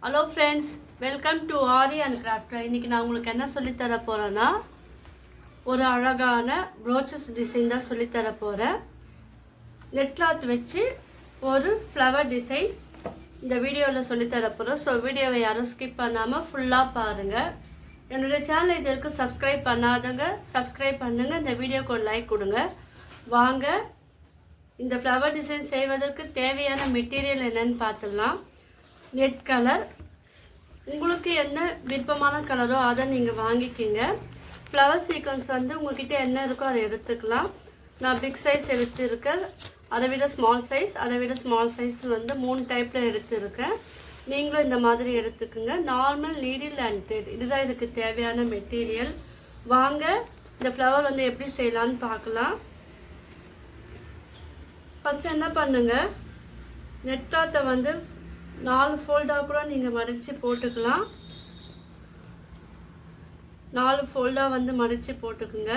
Hello friends, welcome to aari and craft. இன்றைக்கி நான் உங்களுக்கு என்ன சொல்லித்தர போகிறேன்னா, ஒரு அழகான ப்ரோச்சஸ் டிசைன் தான் சொல்லித்தர போகிறேன். நெட் கிளாத் வச்சு ஒரு ஃப்ளவர் டிசைன் இந்த வீடியோவில் சொல்லித்தர போகிறோம். ஸோ வீடியோவை யாரும் ஸ்கிப் பண்ணாமல் ஃபுல்லாக பாருங்கள். என்னுடைய சேனலை இது வரைக்கும் சப்ஸ்கிரைப் பண்ணாதவங்க சப்ஸ்கிரைப் பண்ணுங்கள். இந்த வீடியோக்கு ஒரு லைக் கொடுங்க. வாங்க இந்த ஃப்ளவர் டிசைன் செய்வதற்கு தேவையான மெட்டீரியல் என்னன்னு பார்த்துடலாம். நெட் கலர், உங்களுக்கு என்ன விருப்பமான கலரோ அதை நீங்கள் வாங்கிக்கிங்க. ஃப்ளவர் சீக்வன்ஸ் வந்து உங்கள்கிட்ட என்ன இருக்கோ அதை எடுத்துக்கலாம். நான் பிக் சைஸ் எடுத்துருக்கேன், அதை விட ஸ்மால் சைஸ், அதை விட ஸ்மால் சைஸ் வந்து 3 டைப்பில் எடுத்துருக்கேன். நீங்களும் இந்த மாதிரி எடுத்துக்குங்க. நார்மல் நீடில் அண்ட் த்ரெட் இதுதான் இதுக்கு தேவையான மெட்டீரியல். வாங்க இந்த ஃப்ளவர் வந்து எப்படி செய்யலான்னு பார்க்கலாம். ஃபஸ்ட்டு என்ன பண்ணுங்கள், நெட் கிளாத்தை வந்து 4 ஃபோல்டாக கூட நீங்கள் மடித்து போட்டுக்கலாம். 4 ஃபோல்டாக வந்து மடித்து போட்டுக்குங்க.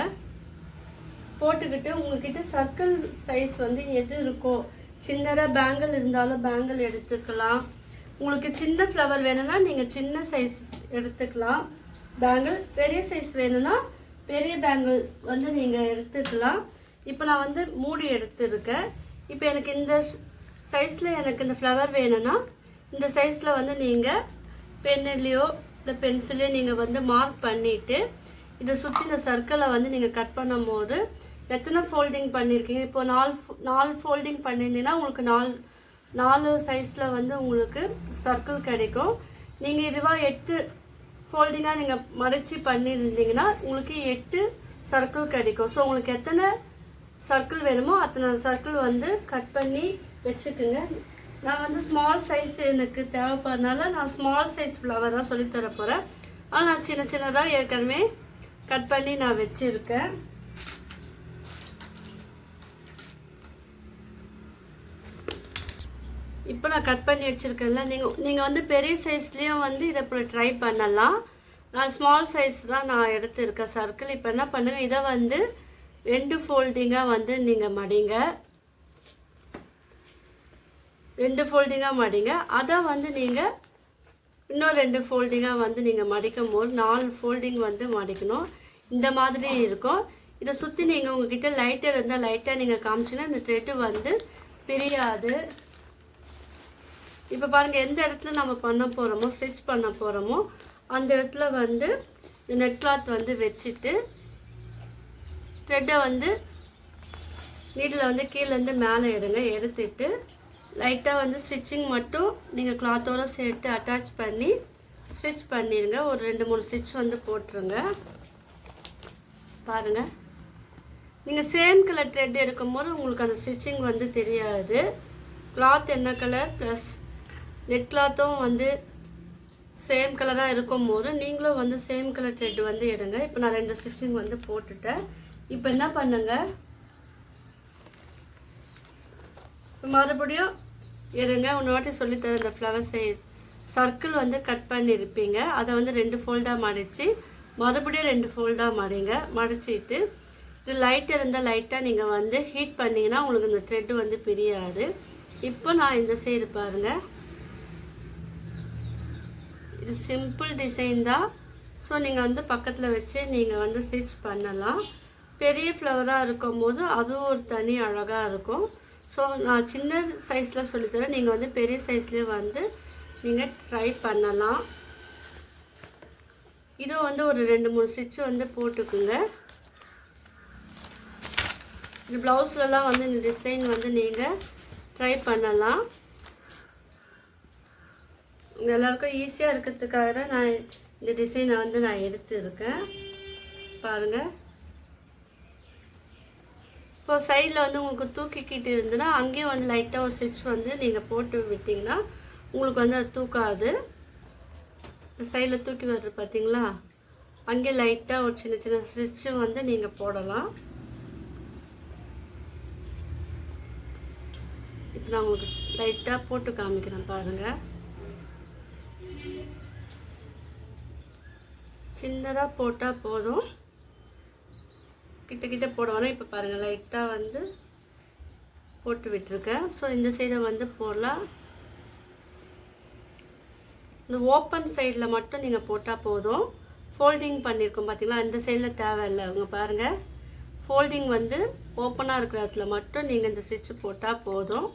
போட்டுக்கிட்டு உங்கள்கிட்ட சர்க்கிள் சைஸ் வந்து எது இருக்கோ, சின்னதாக பேங்கிள் இருந்தாலும் பேங்கிள் எடுத்துக்கலாம். உங்களுக்கு சின்ன ஃப்ளவர் வேணும்னா நீங்கள் சின்ன சைஸ் எடுத்துக்கலாம் பேங்கிள். பெரிய சைஸ் வேணும்னா பெரிய பேங்கிள் வந்து நீங்கள் எடுத்துக்கலாம். இப்போ நான் வந்து மூடி எடுத்துருக்கேன். இப்போ எனக்கு இந்த சைஸில் எனக்கு இந்த ஃப்ளவர் வேணும்னா இந்த சைஸில் வந்து நீங்கள் பென்னிலையோ இல்லை பென்சிலையோ நீங்கள் வந்து மார்க் பண்ணிவிட்டு இதை சுற்றி இந்த சர்க்கிளை வந்து நீங்கள் கட் பண்ணும் போது எத்தனை ஃபோல்டிங் பண்ணியிருக்கீங்க, இப்போ 4 ஃபோல்டிங் பண்ணியிருந்தீங்கன்னா உங்களுக்கு 4 சைஸில் வந்து உங்களுக்கு சர்க்கிள் கிடைக்கும். நீங்கள் இதுவாக 8 ஃபோல்டிங்காக நீங்கள் மடித்து பண்ணியிருந்தீங்கன்னா உங்களுக்கு 8 சர்க்கிள் கிடைக்கும். ஸோ உங்களுக்கு எத்தனை சர்க்கிள் வேணுமோ அத்தனை சர்க்கிள் வந்து கட் பண்ணி வச்சுக்குங்க. நான் வந்து ஸ்மால் சைஸ் எனக்கு தேவைப்படுறதுனால நான் ஸ்மால் சைஸ் ஃப்ளவர் தான் சொல்லித்தர போகிறேன். ஆனால் நான் சின்ன சின்னதாக ஏற்கனவே கட் பண்ணி நான் வச்சுருக்கேன். இப்போ நான் கட் பண்ணி வச்சுருக்கேன்ல, நீங்கள் வந்து பெரிய சைஸ்லேயும் வந்து இதை ட்ரை பண்ணலாம். நான் ஸ்மால் சைஸ் தான் நான் எடுத்துருக்கேன் சர்க்கிள். இப்போ என்ன பண்ணுங்கள், இதை வந்து 2 ஃபோல்டிங்காக வந்து நீங்கள் மடிங்க. 2 ஃபோல்டிங்காக மடிங்க. அதை வந்து நீங்கள் இன்னும் 2 ஃபோல்டிங்காக வந்து நீங்கள் மடிக்கும் போது 4 ஃபோல்டிங் வந்து மடிக்கணும். இந்த மாதிரி இருக்கும். இதை சுற்றி நீங்கள் உங்கள்கிட்ட லைட்டர் இருந்தால் லைட்டாக நீங்கள் காமிச்சிங்கன்னா இந்த த்ரெட்டு வந்து பிரியாது. இப்போ பாருங்கள், எந்த இடத்துல நம்ம பண்ண போகிறோமோ ஸ்டிச் பண்ண போகிறோமோ அந்த இடத்துல வந்து இந்த நெட் கிளாத் வந்து வச்சுட்டு த்ரெட்டை வந்து நீடில் வந்து கீழேருந்து மேலே எடுங்க. எடுத்துட்டு லைட்டாக வந்து ஸ்டிச்சிங் மட்டும் நீங்கள் கிளாத்தோடு சேர்த்து அட்டாச் பண்ணி ஸ்டிச் பண்ணிடுங்க. ஒரு 2-3 ஸ்டிச் வந்து போட்டுருங்க. பாருங்கள், நீங்கள் சேம் கலர் த்ரெட் எடுக்கும்போது உங்களுக்கு அந்த ஸ்டிச்சிங் வந்து தெரியாது. கிளாத் என்ன கலர் ப்ளஸ் நெட் கிளாத்தும் வந்து சேம் கலராக இருக்கும் போது நீங்களும் வந்து சேம் கலர் த்ரெட் வந்து எடுங்க. இப்போ நான் 2 ஸ்டிச்சிங் வந்து போட்டுட்டேன். இப்போ என்ன பண்ணுங்க, மறுபடியும் எடுங்க. ஒரு வாட்டி சொல்லித்தரேன். இந்த ஃப்ளவர் சர்க்கிள் வந்து கட் பண்ணியிருப்பீங்க, அதை வந்து 2 ஃபோல்டாக மடித்து மறுபடியும் 2 ஃபோல்டாக மடிங்க. மடிச்சிட்டு இது லைட்டாக இருந்தால் லைட்டாக நீங்கள் வந்து ஹீட் பண்ணிங்கன்னா உங்களுக்கு இந்த த்ரெட்டு வந்து பிரியாது. இப்போ நான் இந்த சைடு பாருங்கள், இது சிம்பிள் டிசைன் தான். ஸோ நீங்கள் வந்து பக்கத்தில் வச்சு நீங்கள் வந்து ஸ்டிச் பண்ணலாம். பெரிய ஃப்ளவராக இருக்கும் போது அதுவும் ஒரு தனி அழகாக இருக்கும். ஸோ நான் சின்ன சைஸில் சொல்லித்தரேன், நீங்கள் வந்து பெரிய சைஸ்லேயே வந்து நீங்கள் ட்ரை பண்ணலாம். இது வந்து ஒரு 2-3 ஸ்டிச் வந்து போட்டுக்குங்க. இது ப்ளவுஸ்லலாம் வந்து இந்த டிசைன் வந்து நீங்கள் ட்ரை பண்ணலாம். எல்லாருக்கும் ஈஸியாக இருக்கிறதுக்காக நான் இந்த டிசைனை வந்து நான் எடுத்துருக்கேன். பாருங்கள், இப்போ சைடில் வந்து உங்களுக்கு தூக்கிக்கிட்டு இருந்துன்னா அங்கேயும் வந்து லைட்டாக ஒரு ஸ்டிச் வந்து நீங்கள் போட்டு விட்டிங்கன்னா உங்களுக்கு வந்து அது தூக்காது. சைடில் தூக்கி வர்றது பார்த்தீங்களா, அங்கே லைட்டாக ஒரு சின்ன சின்ன ஸ்டிச்சும் வந்து நீங்கள் போடலாம். இப்போ நான் உங்களுக்கு லைட்டாக போட்டு காமிக்கிறேன். பாருங்கள், சின்னதாக போட்டால் போதும், கிட்ட கிட்ட போடுவாங்க. இப்போ பாருங்கள், லைட்டாக வந்து போட்டு விட்டுருக்கேன். ஸோ இந்த சைடை வந்து போடலாம். இந்த ஓப்பன் சைடில் மட்டும் நீங்கள் போட்டால் போதும். ஃபோல்டிங் பண்ணியிருக்கோம் பார்த்தீங்களா, இந்த சைடில் தேவையில்லை. உங்கள் பாருங்கள், ஃபோல்டிங் வந்து ஓப்பனாக இருக்கிற இடத்துல மட்டும் நீங்கள் இந்த ஸ்டிச்சு போட்டால் போதும்.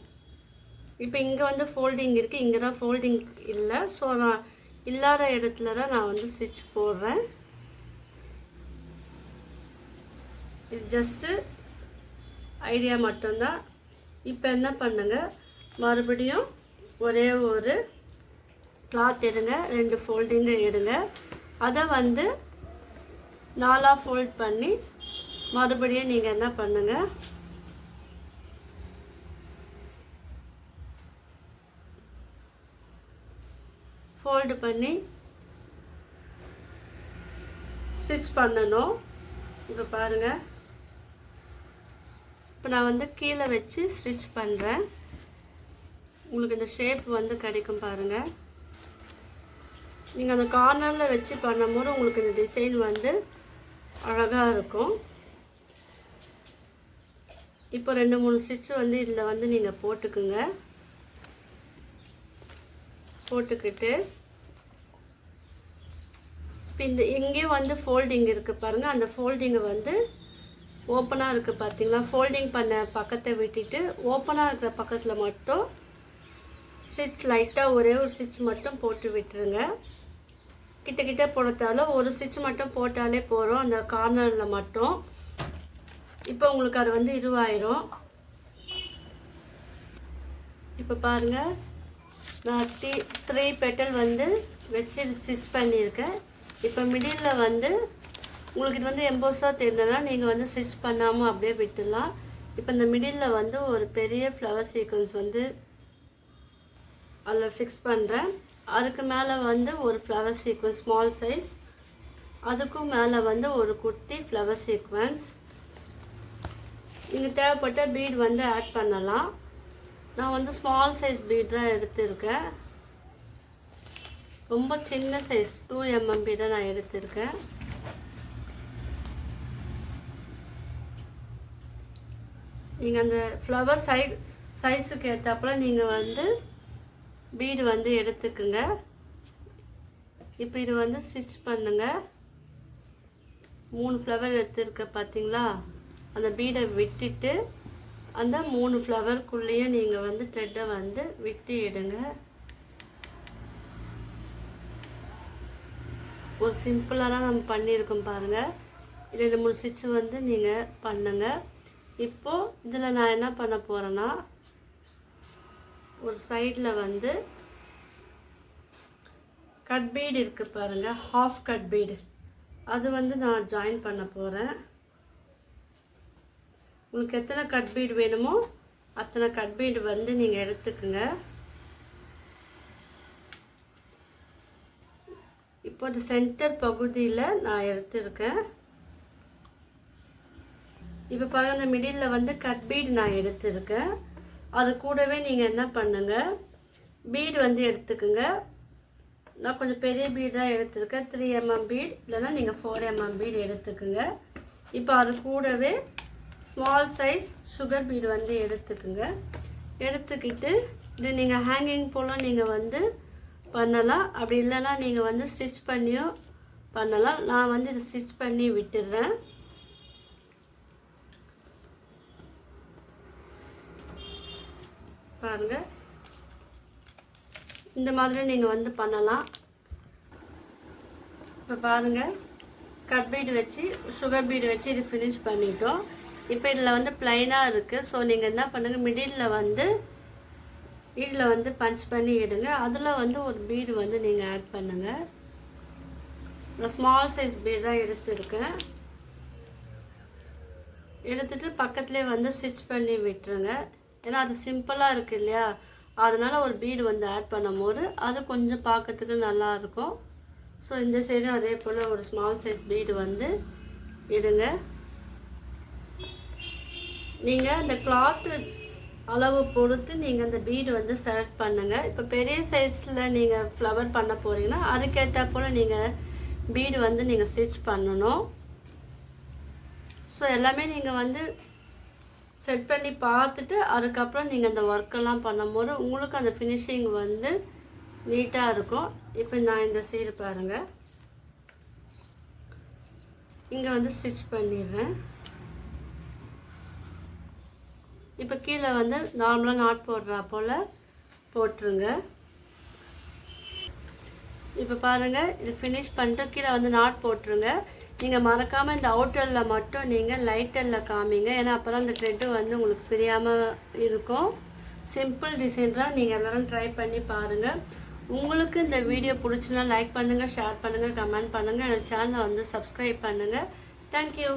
இப்போ இங்கே வந்து ஃபோல்டிங் இருக்குது, இங்கே தான் ஃபோல்டிங் இல்லை. ஸோ நான் இல்லாத இடத்துல தான் நான் வந்து ஸ்டிச் போடுறேன். இது ஜஸ்ட்டு ஐடியா மட்டும்தான். இப்போ என்ன பண்ணுங்க, மறுபடியும் ஒரே ஒரு கிளாத் எடுங்க, 2 ஃபோல்டிங்கு எடுங்க. அதை வந்து 4 ஃபோல்ட் பண்ணி மறுபடியும் நீங்கள் என்ன பண்ணுங்க, ஃபோல்டு பண்ணி ஸ்டிச் பண்ணணும். இப்போ பாருங்கள், இப்போ நான் வந்து கீழே வச்சு ஸ்டிச் பண்ணுறேன். உங்களுக்கு இந்த ஷேப் வந்து கிடைக்கும் பாருங்கள். நீங்கள் அந்த கார்னரில் வச்சு பண்ணும்போது உங்களுக்கு இந்த டிசைன் வந்து அழகாக இருக்கும். இப்போ 2-3 ஸ்டிச் வந்து இதில் வந்து நீங்கள் போட்டுக்குங்க. போட்டுக்கிட்டு இப்போ இந்த எங்கேயும் வந்து ஃபோல்டிங் இருக்குது பாருங்கள். அந்த ஃபோல்டிங்கை வந்து ஓப்பனாக இருக்குது பார்த்தீங்களா, ஃபோல்டிங் பண்ண பக்கத்தை விட்டுட்டு ஓப்பனாக இருக்கிற பக்கத்தில் மட்டும் ஸ்டிச் லைட்டாக ஒரே ஒரு ஸ்டிச் மட்டும் போட்டு விட்டுருங்க. கிட்ட போடுறதால ஒரு ஸ்டிச் மட்டும் போட்டாலே போகிறோம் அந்த கார்னரில் மட்டும். இப்போ உங்களுக்கு அது வந்து இதுவாயிரும். இப்போ பாருங்கள், நான் 3 பெட்டல் வந்து வச்சு ஸ்டிச் பண்ணியிருக்கேன். இப்போ மிடில் வந்து உங்களுக்கு இது வந்து எம்போஸாக தெரியலனா நீங்கள் வந்து ஸ்டிச் பண்ணாமல் அப்படியே விட்டுடலாம். இப்போ இந்த மிடில் வந்து ஒரு பெரிய ஃப்ளவர் சீக்வன்ஸ் வந்து அதில் ஃபிக்ஸ் பண்ணுறேன். அதுக்கு மேலே வந்து ஒரு ஃப்ளவர் சீக்வன்ஸ் ஸ்மால் சைஸ், அதுக்கும் மேலே வந்து ஒரு குட்டி ஃப்ளவர் சீக்வன்ஸ். நீங்கள் தேவைப்பட்ட பீட் வந்து ஆட் பண்ணலாம். நான் வந்து ஸ்மால் சைஸ் பீட் தான் எடுத்திருக்கேன். ரொம்ப சின்ன சைஸ் 2 mm பீடை நான் எடுத்திருக்கேன். நீங்கள் அந்த ஃப்ளவர் சைஸுக்கு ஏற்றாப்புல நீங்கள் வந்து பீடு வந்து எடுத்துக்குங்க. இப்போ இது வந்து ஸ்டிச் பண்ணுங்க. 3 ஃப்ளவர் எடுத்துருக்க பார்த்தீங்களா, அந்த பீடை விட்டுட்டு அந்த 3 ஃப்ளவருக்குள்ளேயும் நீங்கள் வந்து த்ரெட்டை வந்து விட்டு எடுங்க. ஒரு சிம்பிளாக தான் நம்ம பண்ணியிருக்கோம் பாருங்கள். 2-3 ஸ்டிச் வந்து நீங்கள் பண்ணுங்கள். இப்போது இதில் நான் என்ன பண்ண போகிறேன்னா, ஒரு சைடில் வந்து கட் பீடு இருக்குது பாருங்கள், ஹாஃப் கட் பீடு, அது வந்து நான் ஜாயின் பண்ண போகிறேன். உங்களுக்கு எத்தனை கட் பீடு வேணுமோ அத்தனை கட் பீடு வந்து நீங்கள் எடுத்துக்குங்க. இப்போ இந்த சென்டர் பகுதியில் நான் எடுத்துருக்கேன். இப்போ பாருங்கள், இந்த மிடில் வந்து கட் பீடு நான் எடுத்துருக்கேன். அது கூடவே நீங்கள் என்ன பண்ணுங்கள், பீடு வந்து எடுத்துக்குங்க. நான் கொஞ்சம் பெரிய பீடு தான் எடுத்துருக்கேன், 3 mm பீட், இல்லைன்னா நீங்கள் 4 mm பீடு எடுத்துக்குங்க. இப்போ அது கூடவே ஸ்மால் சைஸ் சுகர் பீடு வந்து எடுத்துக்குங்க. எடுத்துக்கிட்டு இது நீங்கள் ஹேங்கிங் போல் நீங்கள் வந்து பண்ணலாம். அப்படி இல்லைன்னா நீங்கள் வந்து ஸ்டிச் பண்ணியும் பண்ணலாம். நான் வந்து இது ஸ்டிச் பண்ணி விட்டுடுறேன். பாருங்கள், இந்த மாதிரி நீங்கள் வந்து பண்ணலாம். இப்போ பாருங்கள், கட் பீடு வச்சு சுகர் பீடு வச்சு இது ஃபினிஷ் பண்ணிட்டோம். இப்போ இதில் வந்து ப்ளைனாக இருக்குது. ஸோ நீங்கள் என்ன பண்ணுங்கள், மிடில் வந்து பஞ்ச் பண்ணி எடுங்க. அதில் வந்து ஒரு பீடு வந்து நீங்கள் ஆட் பண்ணுங்கள். நான் ஸ்மால் சைஸ் பீடு தான் எடுத்துருக்கேன். எடுத்துகிட்டு பக்கத்துலேயே வந்து ஸ்டிச் பண்ணி விட்டுருங்க. ஏன்னா அது சிம்பிளாக இருக்குது இல்லையா, அதனால் ஒரு பீடு வந்து ஆட் பண்ணும்போது அது கொஞ்சம் பார்க்கறதுக்கு நல்லாயிருக்கும். ஸோ இந்த சைடும் அதே போல் ஒரு ஸ்மால் சைஸ் பீடு வந்து எடுங்க. நீங்கள் அந்த கிளாத்து அளவு பொறுத்து நீங்கள் அந்த பீடு வந்து செலக்ட் பண்ணுங்கள். இப்போ பெரிய சைஸில் நீங்கள் ஃப்ளவர் பண்ண போகிறீங்கன்னா அதுக்கேற்ற போல் நீங்கள் பீடு வந்து நீங்கள் ஸ்டிச் பண்ணணும். ஸோ எல்லாமே நீங்கள் வந்து செட் பண்ணி பார்த்துட்டு அதுக்கப்புறம் நீங்கள் அந்த ஒர்க்கெல்லாம் பண்ணும்போது உங்களுக்கு அந்த ஃபினிஷிங் வந்து நீட்டாக இருக்கும். இப்போ நான் இந்த சைடு பாருங்கள், இங்கே வந்து ஸ்டிச் பண்ணிடுறேன். இப்போ கீழே வந்து நார்மலாக நாட் போடுறா போல் போட்டுருங்க. இப்போ பாருங்கள், இது ஃபினிஷ் பண்ணிட்டு கீழே வந்து நாட் போட்டுருங்க. நீங்கள் மறக்காமல் இந்த அவுட்டரில் மட்டும் நீங்கள் லைட்டரில் காமிங்க, ஏன்னா அப்போ தான் இந்த த்ரெட்டு வந்து உங்களுக்கு பிரியாமல் இருக்கும். சிம்பிள் டிசைன்லாம் நீங்கள் எல்லோரும் ட்ரை பண்ணி பாருங்கள். உங்களுக்கு இந்த வீடியோ பிடிச்சுன்னா லைக் பண்ணுங்கள், ஷேர் பண்ணுங்கள், கமெண்ட் பண்ணுங்கள். என்னோடய சேனலை வந்து சப்ஸ்கிரைப் பண்ணுங்கள். தேங்க்யூ.